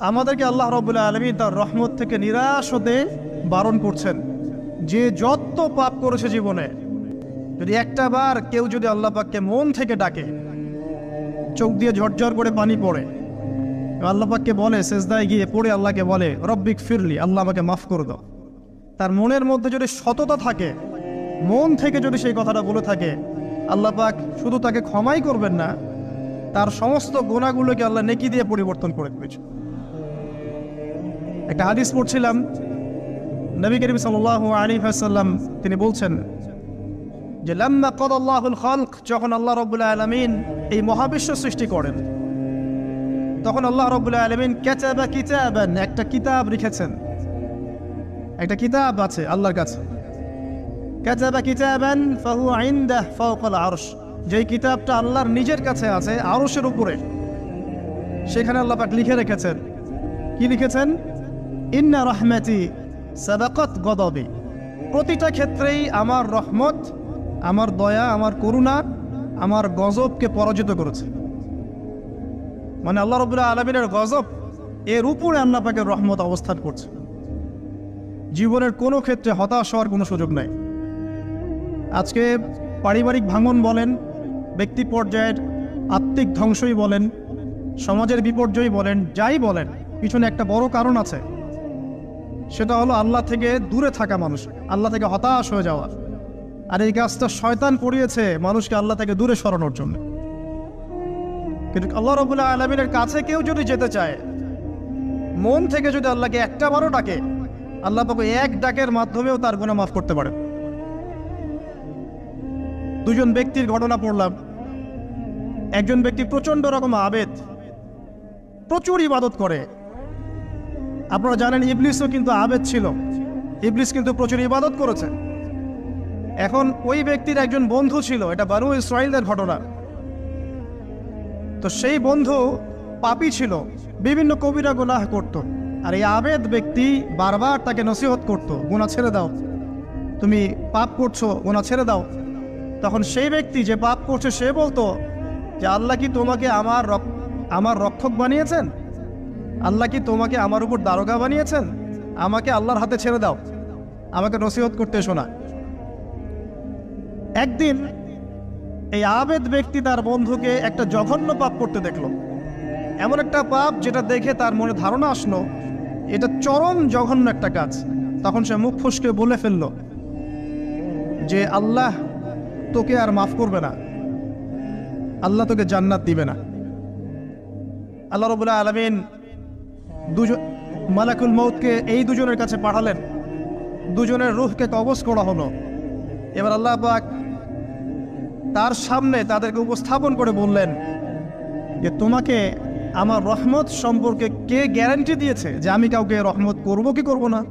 আমাদেরকে আল্লাহ রাব্বুল আলামিন তার রহমত থেকে নিরাশ হতে বারণ করছেন। যে যত পাপ করেছে জীবনে, যদি একটা বার কেউ যদি আল্লাহ পাককে মন থেকে ডাকে, চোখ দিয়ে ঝরঝর করে পানি পড়ে, আল্লাহ পাককে বলে, সেজদায় গিয়ে পড়ে আল্লাহকে বলে রব্বিক ফিরলি, আল্লাহ আমাকে মাফ করে দাও, তার মনের মধ্যে যদি সততা থাকে, মন থেকে যদি সেই কথাটা বলে থাকে, আল্লাহ পাক শুধু তাকে ক্ষমাই করবেন না, তার সমস্ত গুনাহগুলোকে আল্লাহ নেকি দিয়ে পরিবর্তন করে দিয়েছে। একটা হাদিস পড়ছিলাম, নবী করিম সাল্লাল্লাহু আলাইহি ওয়াসাল্লাম তিনি বলছেন যে লাম্মা কাদাল্লাহুল খালক, যখন আল্লাহ রাব্বুল আলামিন এই মহাবিশ্ব সৃষ্টি করেন, তখন আল্লাহ রাব্বুল আলামিন কাতাবা কিতাবান, একটা কিতাব লিখেছেন, একটা কিতাব আছে আল্লাহর কাছে। কাতাবা কিতাবান ফাহুয়া ইনদাহু ফাওকাল আরশ, যেই কিতাবটা আল্লাহর নিজের কাছে আছে আরশের উপরে, সেখানে আল্লাহ পাক লিখে রেখেছেন। কি লিখেছেন? ইন্না রাহমাতি সাবাকাত গদাবি, প্রতিটা ক্ষেত্রেই আমার রহমত, আমার দয়া, আমার করুণা আমার গজবকে পরাজিত করেছে। মানে আল্লাহ রাব্বুল আলামিনের গজব এর উপরে আল্লাহ পাকের রহমত অবস্থান করছে। জীবনের কোনো ক্ষেত্রে হতাশ হওয়ার কোনো সুযোগ নাই। আজকে পারিবারিক ভাঙন বলেন, ব্যক্তি পর্যায়ের আত্মিক ধ্বংসই বলেন, সমাজের বিপর্যয় বলেন, যাই বলেন, পিছনে একটা বড় কারণ আছে। সেটা হলো আল্লাহ থেকে দূরে থাকা মানুষ, আল্লাহ থেকে হতাশ হয়ে যাওয়া। আর এই কাজটা শয়তান করিয়েছে মানুষকে আল্লাহ থেকে দূরে সরানোর জন্য। কিন্তু আল্লাহ রাব্বুল আলামিনের কাছে কেউ যদি যেতে চায়, মন থেকে যদি আল্লাহকে একটা বারও ডাকে, আল্লাহ পাক এক ডাকের মাধ্যমেও তার গুনাহ মাফ করতে পারে। দুজন ব্যক্তির ঘটনা পড়লাম। একজন ব্যক্তি প্রচন্ড রকম আবেদ, প্রচুর ইবাদত করে। আপনারা জানেন ইবলিসও কিন্তু আবেদ ছিল, ইবলিস কিন্তু প্রচুর ইবাদত করেছে। এখন ওই ব্যক্তির একজন বন্ধু ছিল, এটা বানু ইসরাঈলের ঘটনা। তো সেই বন্ধু পাপী ছিল, বিভিন্ন কবিরা গুনাহ করত। আর এই আবেদ ব্যক্তি বারবার তাকে নসিহত করত, গুনাহ ছেড়ে দাও, তুমি পাপ করছো, গুনাহ ছেড়ে দাও। তখন সেই ব্যক্তি যে পাপ করছে সে বলতো যে আল্লাহ কি তোমাকে আমার রক্ষক বানিয়েছেন? আল্লাহ কি তোমাকে আমার উপর দারোগা বানিয়েছেন? আমাকে আল্লাহর হাতে ছেড়ে দাও, আমাকে নসিহত করতে শোনা। একদিন এই আবেদ ব্যক্তি তার বন্ধুকে একটা জঘন্য পাপ করতে দেখলো, এমন একটা পাপ যেটা দেখে তার মনে ধারণা আসলো এটা চরম জঘন্য একটা কাজ। তখন সে মুখ ফসকে বলে ফেললো যে আল্লাহ তোকে আর মাফ করবে না, আল্লাহ তোকে জান্নাত দিবে না। আল্লাহ রাব্বুল আলামিন মালাকুল মউতকে এই দুজনের কাছে পাঠালেন, দুজনের রূহকে কবজ করা হলো। এবার আল্লাহ পাক তার সামনে তাদেরকে উপস্থাপন করে বললেন যে তোমাকে আমার রহমত সম্পর্কে কে গ্যারান্টি দিয়েছে যে আমি কাউকে রহমত করব কি করব না?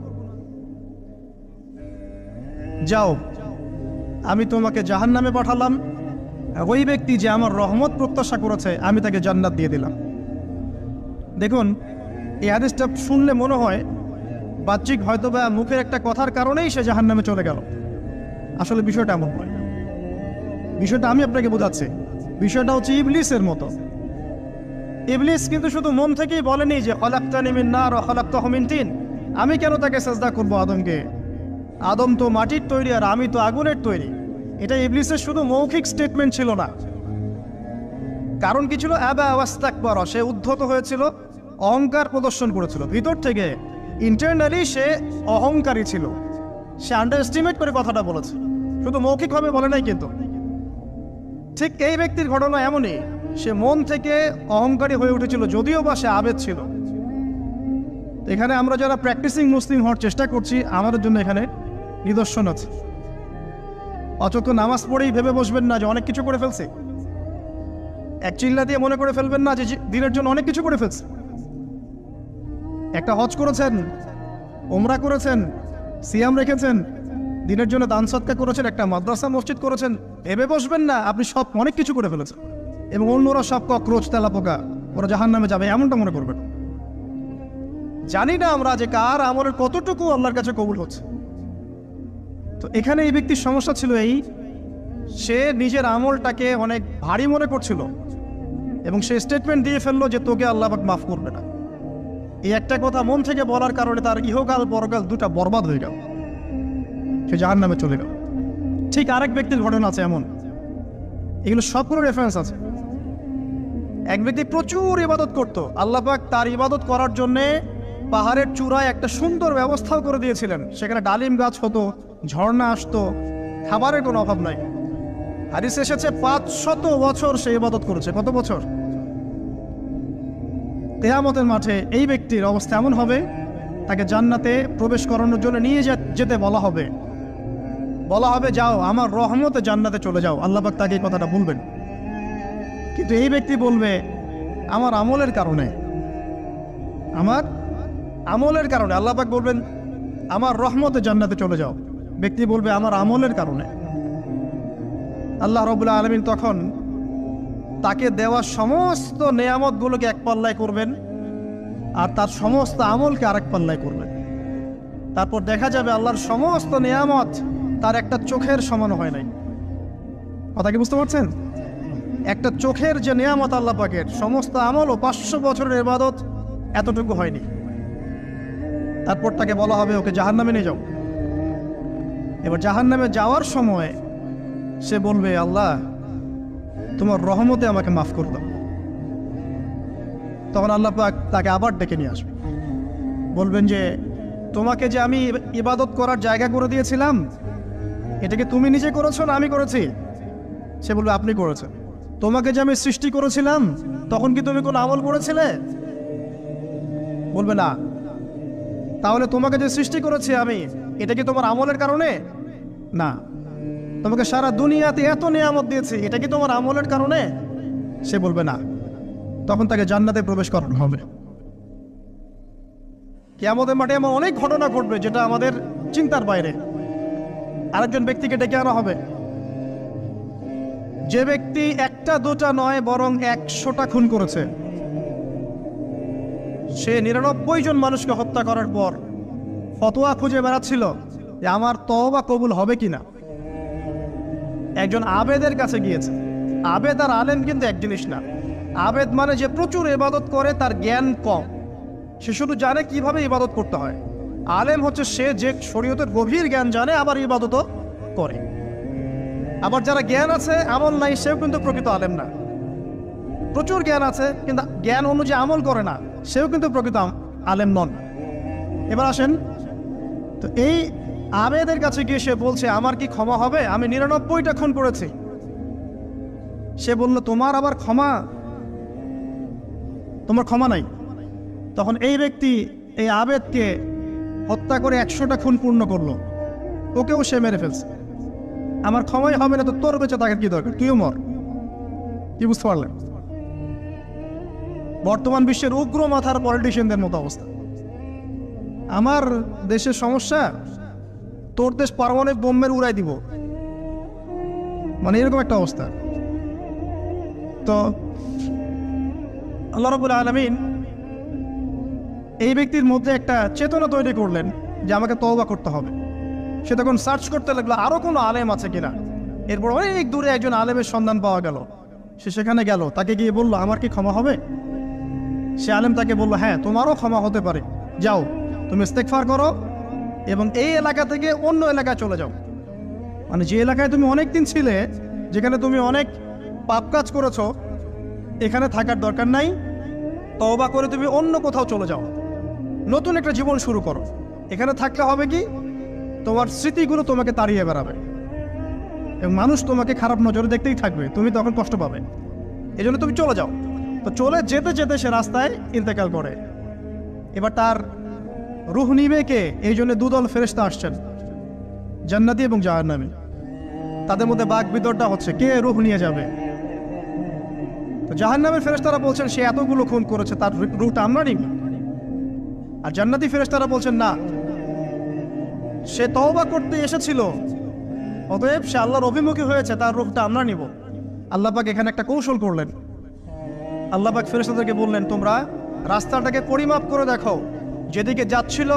যাও, আমি তোমাকে জাহান্নামে পাঠালাম, ওই ব্যক্তি যে আমার রহমত প্রত্যাশা করেছে আমি তাকে জান্নাত দিয়ে দিলাম। দেখুন, এই হাদিসটা শুনলে মনে হয় বাহ্যিক হয়তো বা মুখের একটা কথার কারণেই সে জাহান্নামে চলে গেল। আসলে বিষয়টা এমন নয়। বিষয়টা আমি আপনাকে বোঝাচ্ছি। বিষয়টা হচ্ছে ইবলিসের মতো। ইবলিস কিন্তু শুধু মন থেকেই বলেনি যে খলাকতানি মিন নার ওয়া খলাকতাহু মিন তিন, আমি কেন তাকে সাজদা করব আদমকে? আদম তো মাটির তৈরি আর আমি তো আগুনের তৈরি। এটা ইবলিসের শুধু মৌখিক স্টেটমেন্ট ছিল না, কারণ কি ছিল? আবা ওয়াস্তাকবারা, সে উদ্ধত হয়েছিল, অহংকার প্রদর্শন করেছিল। ভিতর থেকে ইন্টারনালি সে অহংকারী ছিল, সে আন্ডার এস্টিমেট করে কথাটা বলেছে, শুধু মৌখিকভাবে বলে নাই। কিন্তু ঠিক এই ব্যক্তির ঘটনা এমনই, সে মন থেকে অহংকারী হয়ে উঠেছিল, যদিও বা সে আবেদ ছিল। এখানে আমরা যারা প্র্যাকটিসিং মুসলিম হওয়ার চেষ্টা করছি, আমাদের জন্য এখানে নিদর্শন আছে। অচক্ষ নামাজ পড়েই ভেবে বসবেন না যে অনেক কিছু করে ফেলছে, এক চিল্লা দিয়ে মনে করে ফেলবেন না যে দিনের জন্য অনেক কিছু করে ফেলছে। একটা হজ করেছেন, ওমরা করেছেন, সিয়াম রেখেছেন, দিনের জন্য দান সদকা করেছেন, একটা মাদ্রাসা মসজিদ করেছেন, ভেবে বসবেন না আপনি সব অনেক কিছু করে ফেলেছেন এবং অন্যরা সব ককরোচ তেলাপোকা, ওরা জাহান্নামে যাবে, এমনটা মনে করবেন। জানি না আমরা যে কার আমলের কতটুকু আল্লাহর কাছে কবুল হচ্ছে। তো এখানে এই ব্যক্তির সমস্যা ছিল এই, সে নিজের আমলটাকে অনেক ভারী মনে করছিল এবং সে স্টেটমেন্ট দিয়ে ফেললো যে তোকে আল্লাহ পাক মাফ করবে না। এই একটা কথা মন থেকে বলার কারণে তার ইহকাল পরকাল দুটা বরবাদ হয়ে গেল, সে জাহান্নামে চলে গেল। ঠিক আরেক ব্যক্তির ঘটনা আছে এমন, এগুলো সবগুলো রেফারেন্স আছে। এক ব্যক্তি প্রচুর ইবাদত করত, আল্লাহ পাক তার ইবাদত করার জন্যে পাহাড়ের চূড়ায় একটা সুন্দর ব্যবস্থাও করে দিয়েছিলেন। সেখানে ডালিম গাছ হতো, ঝর্ণা আসতো, খাবারের কোনো অভাব নাই। হাদিসে এসেছে 500 বছর সে ইবাদত করেছে। কত বছর? কিয়ামতের মাঠে এই ব্যক্তির অবস্থা এমন হবে, তাকে জান্নাতে প্রবেশ করানোর জন্য নিয়ে যেতে বলা হবে যাও আমার রহমতে জান্নাতে চলে যাও। আল্লাহ পাক তাকে এই কথাটা বলবেন, কিন্তু এই ব্যক্তি বলবে আমার আমলের কারণে আল্লাহ পাক বলবেন আমার রহমতে জান্নাতে চলে যাও। ব্যক্তি বলবে আমার আমলের কারণে। আল্লাহ রাব্বুল আলামিন তখন তাকে দেওয়া সমস্ত নেয়ামতগুলোকে এক পাল্লায় করবেন, আর তার সমস্ত আমলকে আরেক পাল্লায় করবেন। তারপর দেখা যাবে আল্লাহর সমস্ত নেয়ামত তার একটা চোখের সমান হয় নাই। কথা কি বুঝতে পারছেন? একটা চোখের যে নেয়ামত আল্লাহ পাকের, সমস্ত আমল ও 500 বছরের ইবাদত এতটুকু হয়নি। তারপর তাকে বলা হবে ওকে জাহান্নামে নিয়ে যাও। এবার জাহান্নামে যাওয়ার সময় সে বলবে আল্লাহ তোমার রহমতে আমাকে মাফ করে দাও। তখন আল্লাহ পাক তাকে আবার ডেকে নিয়ে আসবে, বলবেন যে তোমাকে যে আমি ইবাদত করার জায়গা করে দিয়েছিলাম, এটাকে তুমি নিজে করেছো না আমি করেছি? সে বলবে আপনি করেছেন। তোমাকে যে আমি সৃষ্টি করেছিলাম তখন কি তুমি কোনো আমল করেছিলে? বলবে না। তাহলে তোমাকে যে সৃষ্টি করেছি আমি, এটা কি তোমার আমলের কারণে? না। তোমাকে সারা দুনিয়াতে এত নিয়ামত দিয়েছি, এটা কি তোমার আমলের কারণে? সে বলবে না। তখন তাকে জান্নাতে প্রবেশ করানো হবে। কিয়ামতের মাঠে এমন অনেক ঘটনা ঘটবে যেটা আমাদের চিন্তার বাইরে। আরেকজন ব্যক্তিকে ডেকে আনা হবে, যে ব্যক্তি একটা দুটা নয় বরং 100টা খুন করেছে। সে 99 জন মানুষকে হত্যা করার পর ফতোয়া খুঁজে বেড়াচ্ছিল যে আমার তওবা কবুল হবে কিনা। একজন আবেদের কাছে গিয়েছে। আবেদ আর আলেম কিন্তু এক জিনিস না। আবেদ মানে যে প্রচুর ইবাদত করে, তার জ্ঞান কম, সে শুধু জানে কিভাবে ইবাদত করতে হয়। আলেম হচ্ছে সে যে শরীয়তের গভীর জ্ঞান জানে, আবার ইবাদতও করে। আবার যারা জ্ঞান আছে আমল নাই, সেও কিন্তু প্রকৃত আলেম না। প্রচুর জ্ঞান আছে কিন্তু জ্ঞান অনুযায়ী আমল করে না, সেও কিন্তু প্রকৃত আলেম নন। এবার আসেন তো, এই আবেদের কাছে গিয়ে সে বলছে আমার কি ক্ষমা হবে? আমি 99টা খুন করেছি। সে বলল তোমার আবার ক্ষমা? তোমার ক্ষমা নাই। তখন এই ব্যক্তি এই আবেদকে হত্যা করে 100টা খুন পূর্ণ করলো, ওকেও সে মেরে ফেলছে। আমার ক্ষমাই হবে না তো তোর বেঁচে থাকার কি দরকার, তুইও মর। কি বুঝতে পারলেন? বর্তমান বিশ্বের উগ্র মাথার পলিটিশিয়ানদের মতো অবস্থা। আমার দেশের সমস্যা, তোর দেশ পারমাণবিক বোমের উড়াই দিব, মানে এরকম একটা অবস্থা। তো আল্লাহ রাব্বুল আলামিন এই ব্যক্তির মধ্যে একটা চেতনা তৈরি করলেন যে আমাকে তওবা করতে হবে। সে তখন সার্চ করতে লাগলো আরো কোনো আলেম আছে কিনা। এরপর অনেক দূরে একজন আলেমের সন্ধান পাওয়া গেল। সে সেখানে গেল, তাকে গিয়ে বলল আমার কি ক্ষমা হবে? সে আলেম তাকে বলল হ্যাঁ তোমারও ক্ষমা হতে পারে, যাও তুমি ইস্তেগফার করো এবং এই এলাকা থেকে অন্য এলাকায় চলে যাও। মানে যে এলাকায় তুমি অনেক দিন ছিলে, যেখানে তুমি অনেক পাপ কাজ করেছো, এখানে থাকার দরকার নাই। তওবা করে তুমি অন্য কোথাও চলে যাও, নতুন একটা জীবন শুরু করো। এখানে থাকলে হবে কি, তোমার স্মৃতিগুলো তোমাকে তাড়িয়ে বেড়াবে এবং মানুষ তোমাকে খারাপ নজরে দেখতেই থাকবে, তুমি তখন কষ্ট পাবে। এই জন্য তুমি চলে যাও। তো চলে যেতে যেতে সে রাস্তায় ইন্তেকাল করে। এবার তার রূহ নিবে কে? এই জন্য দুদল ফেরেশতা আসছেন, জান্নাতি এবং জাহান্নামী। তাদের মধ্যে বাক বিতরটা হচ্ছে কে রূহ নিয়ে যাবে। তো জাহান্নামের ফেরেশতারা বলছেন সে এতগুলো খুন করেছে, তার রূহটা আমরা নিব। আর জান্নাতি ফেরেশতারা বলছেন না, সে তওবা করতে এসেছিল, অতএব সে আল্লাহর অভিমুখী হয়েছে, তার রূহটা আমরা নিব। আল্লাহ পাক এখানে একটা কৌশল করলেন। আল্লাহ পাক ফেরেশতাদেরকে বললেন তোমরা রাস্তাটাকে পরিমাপ করে দেখো, যেদিকে যাচ্ছিল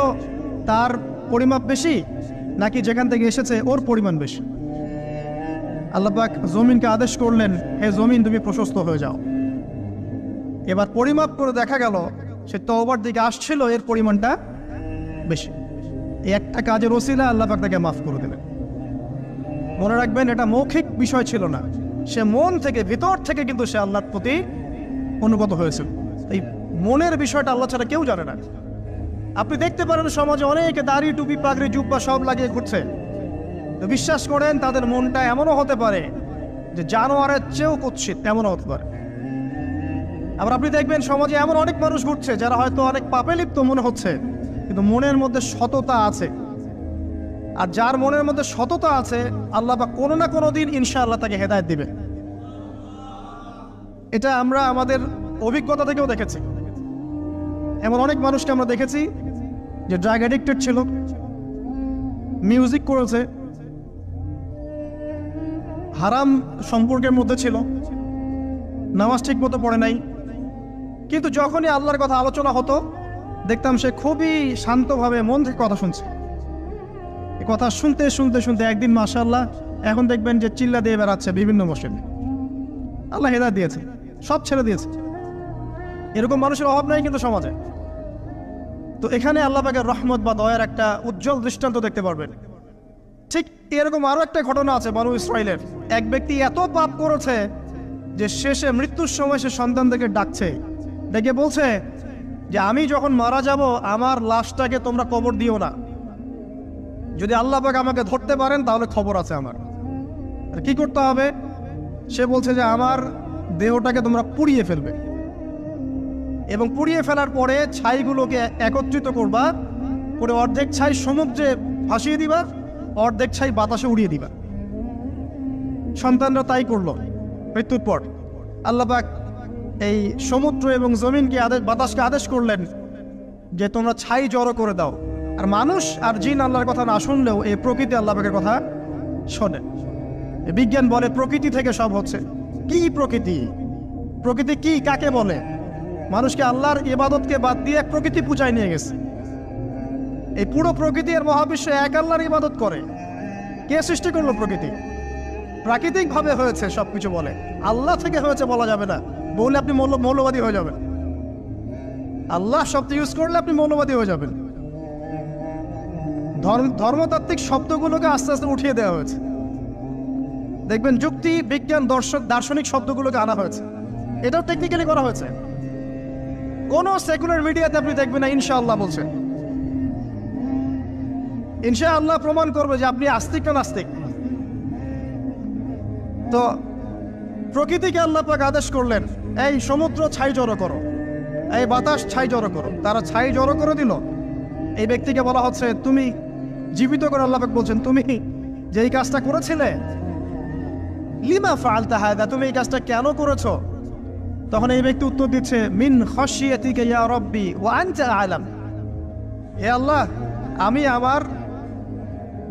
তার পরিমাপ বেশি নাকি যেখান থেকে এসেছে ওর পরিমাণ বেশি। আল্লাহ পাক জমিনকে আদেশ করলেন হে জমিন তুমি প্রশস্ত হয়ে যাও। এবার পরিমাপ করে দেখা গেল সে তওবার দিকে আসছিল এর পরিমাণটা বেশি। এই একটা কাজের ওসিলা আল্লাহ পাক তাকে মাফ করে দিলেন। মনে রাখবেন, এটা মৌখিক বিষয় ছিল না, সে মন থেকে ভিতর থেকে কিন্তু সে আল্লাহর প্রতি অনুগত হয়েছিল। এই মনের বিষয়টা আল্লাহ ছাড়া কেউ জানে না। আপনি দেখতে পারেন সমাজে অনেকে দাড়ি টুপি পাগড়ি জুব্বা সব লাগিয়ে ঘুরছে, তো বিশ্বাস করেন তাদের মনটা এমনও হতে পারে যে জানোয়ারের চেয়েও কুৎসিত, এমনও হতে পারে। আবার আপনি দেখবেন সমাজে এমন অনেক মানুষ ঘুরছে যারা হয়তো অনেক পাপে লিপ্ত মনে হচ্ছে, কিন্তু মনের মধ্যে সততা আছে। আর যার মনের মধ্যে সততা আছে, আল্লাহ বা কোনো না কোনো দিন ইনশাআল্লাহ তাকে হেদায়েত দিবে। এটা আমরা আমাদের অভিজ্ঞতা থেকেও দেখেছি। এমন অনেক মানুষকে আমরা দেখেছি যে ড্রাগ অ্যাডিক্টেড ছিল, মিউজিক করেছে, হারাম সম্পর্কের মধ্যে ছিল, নামাজ ঠিক মতো পড়ে নাই, কিন্তু যখনই আল্লাহর কথা আলোচনা হতো দেখতাম সে খুবই শান্তভাবে মন থেকে কথা শুনছে। এই কথা শুনতে শুনতে শুনতে একদিন মাশাআল্লাহ এখন দেখবেন যে চিল্লা দিয়ে বেড়াচ্ছে বিভিন্ন মসজিদে। আল্লাহ হেদায়েত দিয়েছে, সব ছেড়ে দিয়েছে। এরকম মানুষের অভাব নাই কিন্তু সমাজে। তো এখানে আল্লাহ পাকের রহমত বা দয়ার একটা উজ্জ্বল দৃষ্টান্ত দেখতে পারবেন। ঠিক এরকম আরো একটা ঘটনা আছে বনু ইসরাইলের। এক ব্যক্তি এত পাপ করেছে যে শেষে মৃত্যুর সময় সে সন্তানদেরকে ডাকছে, ডেকে বলছে যে আমি যখন মারা যাব আমার লাশটাকে তোমরা কবর দিও না, যদি আল্লাহ পাক আমাকে ধরতে পারেন তাহলে খবর আছে আমার। আর কি করতে হবে? সে বলছে যে আমার দেহটাকে তোমরা পুড়িয়ে ফেলবে, এবং পুড়িয়ে ফেলার পরে ছাইগুলোকে একত্রিত করবা, করে অর্ধেক ছাই সমুদ্রে ভাসিয়ে দিবা, অর্ধেক ছাই বাতাসে উড়িয়ে দিবা। সন্তানরা তাই করলো। মৃত্যুর পর আল্লাহ পাক এই সমুদ্র এবং জমিনকে বাতাসকে আদেশ করলেন যে তোমরা ছাই জড়ো করে দাও। আর মানুষ আর জিন আল্লাহর কথা না শুনলেও এই প্রকৃতি আল্লাহ পাকের কথা শোনে। বিজ্ঞান বলে প্রকৃতি থেকে সব হচ্ছে। কি প্রকৃতি? প্রকৃতি কি, কাকে বলে? মানুষকে আল্লাহর ইবাদতকে বাদ দিয়ে প্রকৃতি পূজায় নিয়ে গেছে। এই পুরো প্রকৃতি আর মহাবিশ্ব এক আল্লাহর ইবাদত করে। কে সৃষ্টি করলো প্রকৃতি? প্রাকৃতিক ভাবে হয়েছে সবকিছু বলে, আল্লাহ থেকে হয়েছে বলা যাবে না। বললে আপনি মৌলবাদী হয়ে যাবেন। আল্লাহ শব্দ ইউজ করলে আপনি মৌলবাদী হয়ে যাবেন। ধর্মতাত্ত্বিক শব্দগুলোকে আস্তে আস্তে উঠিয়ে দেওয়া হয়েছে। দেখবেন যুক্তি, বিজ্ঞান, দার্শনিক শব্দগুলোকে আনা হয়েছে। এটাও টেকনিক্যালি করা হয়েছে। কোন সেকুলার মিডিয়াতে আপনি দেখবেন না ইনশাআল্লাহ বলছে। ইনশাআল্লাহ প্রমাণ করবে যে আপনি আস্তিক না নাস্তিক। তো প্রকৃতিকে আল্লাহ পাক আদেশ করলেন, এই সমুদ্র ছাই জড়ো করো, এই বাতাস ছাই জড়ো করো। তারা ছাই জড়ো করে দিল। এই ব্যক্তিকে বলা হচ্ছে তুমি জীবিত করে আল্লাহ পাক বলছেন তুমি যে এই কাজটা করেছিলে, লিমা ফাআলতা হাযা, তুমি এই কাজটা কেন করেছো? তখন এই ব্যক্তি উত্তর দিচ্ছে, মিন খাশিয়াতিকা ইয়া রাব্বি ওয়া আনতা আ'লাম। হে আল্লাহ, আমি আমার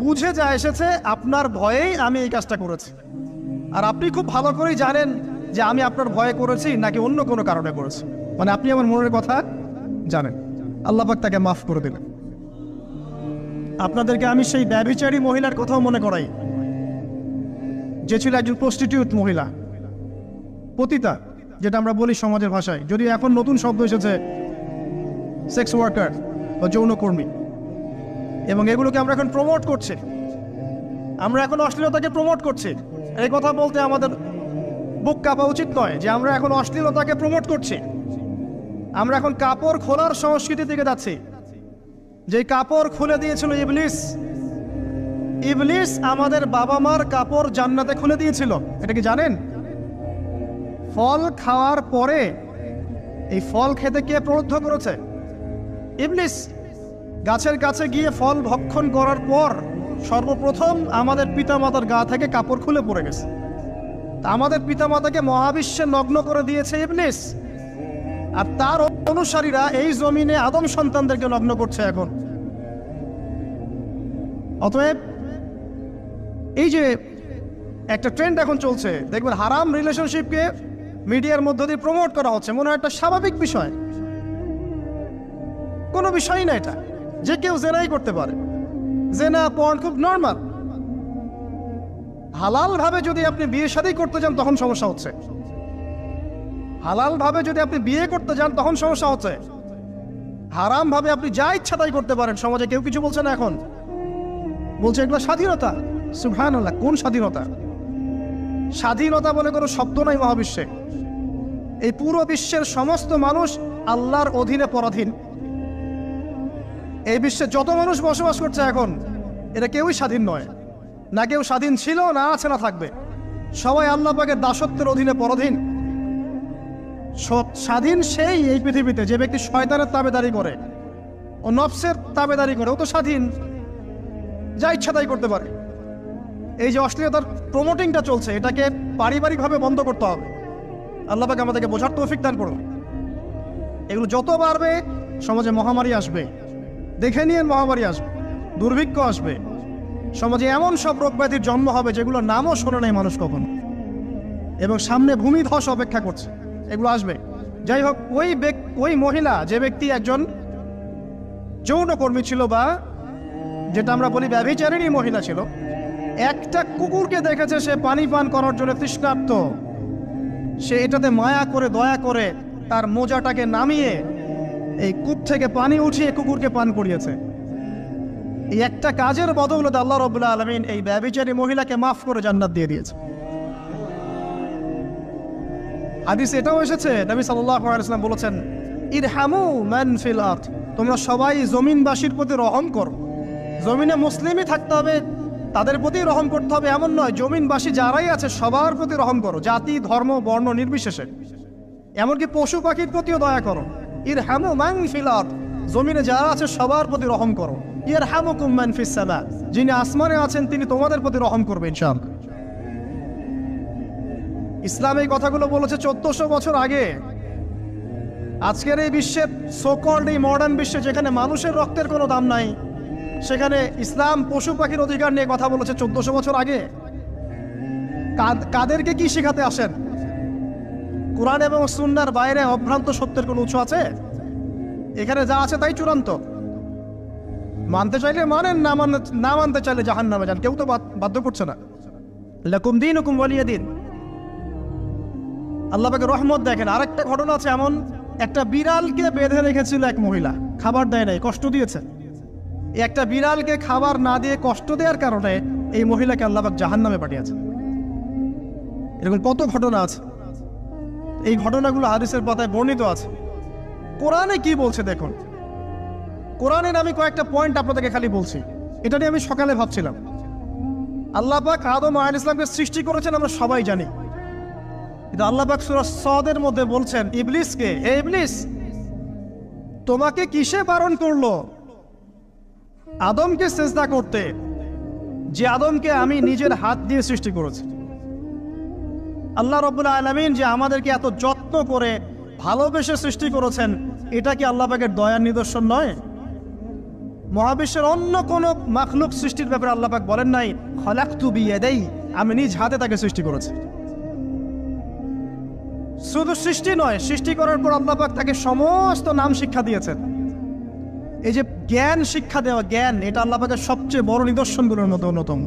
বুঝে যা এসেছে আপনার ভয়েই আমি এই কাজটা করেছি, আর আপনি খুব ভালো করেই জানেন যে আমি আপনার ভয়ে করেছি নাকি অন্য কোনো কারণে করেছি। মানে আপনি আমার মনের কথা জানেন। আল্লাহ পাক তাকে মাফ করে দিলেন। আপনাদেরকে আমি সেই ব্যভিচারী মহিলার কথাও মনে করাই, যে ছিল একজন প্রস্টিটিউট মহিলা, পতিতা, যেটা আমরা বলি সমাজের ভাষায়। যদি এখন নতুন শব্দ এসেছে সেক্স ওয়ার্কার বা যৌনকর্মী, এবং এগুলোকে আমরা এখন প্রমোট করছি। আমরা এখন অশ্লীলতাকে প্রমোট করছি। এই কথা বলতে আমাদের বুক কাঁপা উচিত নয় যে আমরা এখন অশ্লীলতাকে প্রমোট করছি। আমরা এখন কাপড় খোলার সংস্কৃতি থেকে যাচ্ছি। যে কাপড় খুলে দিয়েছিল ইবলিস। ইবলিস আমাদের বাবা মার কাপড় জান্নাতে খুলে দিয়েছিল, এটা কি জানেন? ফল খাওয়ার পরে এই ফল খেতে কে প্রলুব্ধ করেছে? ইবলিস। গাছের কাছে গিয়ে ফল ভক্ষণ করার পর সর্বপ্রথম আমাদের পিতামাতার গা থেকে কাপড় খুলে পড়ে গেছে। আমাদের পিতামাতাকে মহাবিশ্বে নগ্ন করে দিয়েছে ইবলিস, আর তার অনুসারীরা এই জমিনে আদম সন্তানদেরকে নগ্ন করছে এখন। অতএব এই যে একটা ট্রেন্ড এখন চলছে, দেখবেন হারাম রিলেশনশিপকে মিডিয়ার মধ্য দিয়ে প্রমোট করা হচ্ছে, মনে হয় একটা স্বাভাবিক বিষয়। কোনো বিষয়ই না এটা, যে কেউ জেনাই করতে পারে। জেনা পর্ন খুব নর্মাল। হালাল ভাবে যদি আপনি বিয়ে শাদী করতে যান তখন সমস্যা হচ্ছে। হালাল ভাবে যদি আপনি বিয়ে করতে যান তখন সমস্যা হচ্ছে। হারামভাবে আপনি যা ইচ্ছা তাই করতে পারেন, সমাজে কেউ কিছু বলছে না। এখন বলছে এগুলো স্বাধীনতা। সুবহানাল্লাহ, কোন স্বাধীনতা? স্বাধীনতা বলে কোনো শব্দ নাই মহাবিশ্বে। এই পুরো বিশ্বের সমস্ত মানুষ আল্লাহর অধীনে পরাধীন। এই বিশ্বে যত মানুষ বসবাস করছে এখন, এটা কেউই স্বাধীন নয়, না কেউ স্বাধীন ছিল, না আছে, না থাকবে। সবাই আল্লাহ পাকের দাসত্বের অধীনে পরাধীন। স্বাধীন সেই এই পৃথিবীতে যে ব্যক্তি শয়তানের তাবেদারি করে ও নফসের তাবেদারি করে, ও তো স্বাধীন, যা ইচ্ছা তাই করতে পারে। এই যে অশ্লীলতার প্রমোটিংটা চলছে, এটাকে পারিবারিকভাবে বন্ধ করতে হবে। আল্লাহ পাক আমাদেরকে বোঝার তৌফিক দান করুন। এগুলো যত বাড়বে সমাজে মহামারী আসবে, দেখে নিয়ে মহামারী আসবে, দুর্ভিক্ষ আসবে, সমাজে এমন সব রোগ ব্যাধির জন্ম হবে যেগুলোর নামও শোনে নাই মানুষ কখনো, এবং সামনে ভূমিধস অপেক্ষা করছে, এগুলো আসবে। যাই হোক, ওই মহিলা, যে ব্যক্তি একজন যৌনকর্মী ছিল, বা যেটা আমরা বলি ব্যভিচারিণী মহিলা ছিল, একটা কুকুরকে দেখেছে সে পানি পান করার জন্য তৃষ্ণার্ত, সে এটাতে মায়া করে, দয়া করে তার মোজাটাকে নামিয়ে এই কূপ থেকে পানি উঠিয়ে কুকুরকে পান করিয়েছে। এই একটা কাজের বদৌলতে আল্লাহ রাব্বুল আলামিন এই ব্যভিচারী মহিলাকে মাফ করে জান্নাত দিয়ে দিয়েছে। হাদিসে এটাও এসেছে, নবী সাল্লাল্লাহু আলাইহি ওয়াসাল্লাম বলেছেন, ইরহামু মান ফিল আরদ, তোমরা সবাই জমিনবাসীর প্রতি রহম করো। জমিনে মুসলিমই থাকতে হবে, তাদের প্রতি রহম করতে হবে এমন নয়, জমিনবাসী যারাই আছে সবার প্রতি রহম করো, জাতি ধর্ম বর্ণ নির্বিশেষে। এমনকি পশু পাখির প্রতিও দয়া করো। ইরহামু মান ফিল আরদ, জমিনে যারা আছে সবার প্রতি রহম করো। ইয়ারহামুকুম মান ফিস সামা, যিনি আসমানে আছেন তিনি তোমাদের প্রতি রহম করবেন ইনশাআল্লাহ। ইসলাম এই কথাগুলো বলেছে 1400 বছর আগে। আজকের এই বিশ্বের সোকল্ড এই মডার্ন বিশ্বে, যেখানে মানুষের রক্তের কোনো দাম নাই, সেখানে ইসলাম পশু পাখির অধিকার নিয়ে কথা বলেছে 1400 বছর আগে। কাদেরকে কি শেখাতে আসেন? কোরআন এবং সুন্নাহর বাইরে অভ্রান্ত সত্যের কোনো উৎস আছে? এখানে যা আছে তাই চূড়ান্ত। মানতে চাইলে মানেন, না মানতে চাইলে জাহান্নামে যান, কেউ তো বাধ্য করছে না। লাকুম দীনুকুম ওয়ালিয়া দিন। আল্লাহ পাকের রহমত দেখেন। আরেকটা ঘটনা আছে এমন, একটা বিড়ালকে বেঁধে রেখেছিল এক মহিলা, খাবার দেয় নাই, কষ্ট দিয়েছে। একটা বিড়ালকে খাবার না দিয়ে কষ্ট দেওয়ার কারণে এই মহিলাকে আল্লাহ পাক জাহান্নামে পাঠিয়েছে। এরকম কত ঘটনা আছে। এই ঘটনাগুলো হাদিসের পাতায় বর্ণিত আছে। কোরআনে কি বলছে দেখুন। কোরআনের আমি কয়েকটা পয়েন্ট আপনাদেরকে খালি বলছি, এটা নিয়ে আমি সকালে ভাবছিলাম। আল্লাহ পাক আদম আলাইহিস সালামকে সৃষ্টি করেছেন আমরা সবাই জানি, কিন্তু আল্লাহ পাক সূরা সাদের মধ্যে বলছেন ইবলিসকে, হে ইবলিস, তোমাকে কিসে বারণ করলো আদমকে সিজদা করতে, যে আদমকে আমি নিজের হাত দিয়ে সৃষ্টি করেছি। আল্লাহ রাব্বুল আলামিন যে আমাদেরকে এত যত্ন করে ভালোবেসে সৃষ্টি করেছেন, এটা কি আল্লাহ পাকের দয়ার নিদর্শন নয়? মহাবিশ্বের অন্য কোন মাখলুক সৃষ্টির ব্যাপারে আল্লাহ পাক বলেন নাই খলাকতু বিয়াদাই, আমি নিজ হাতে তাকে সৃষ্টি করেছি। শুধু সৃষ্টি নয়, সৃষ্টি করার পর আল্লাহ পাক তাকে সমস্ত নাম শিক্ষা দিয়েছেন। এই যে জ্ঞান শিক্ষা দেওয়া, জ্ঞান, এটা আল্লাহ পাকের সবচেয়ে বড় নিদর্শনগুলোর মধ্যে অন্যতম।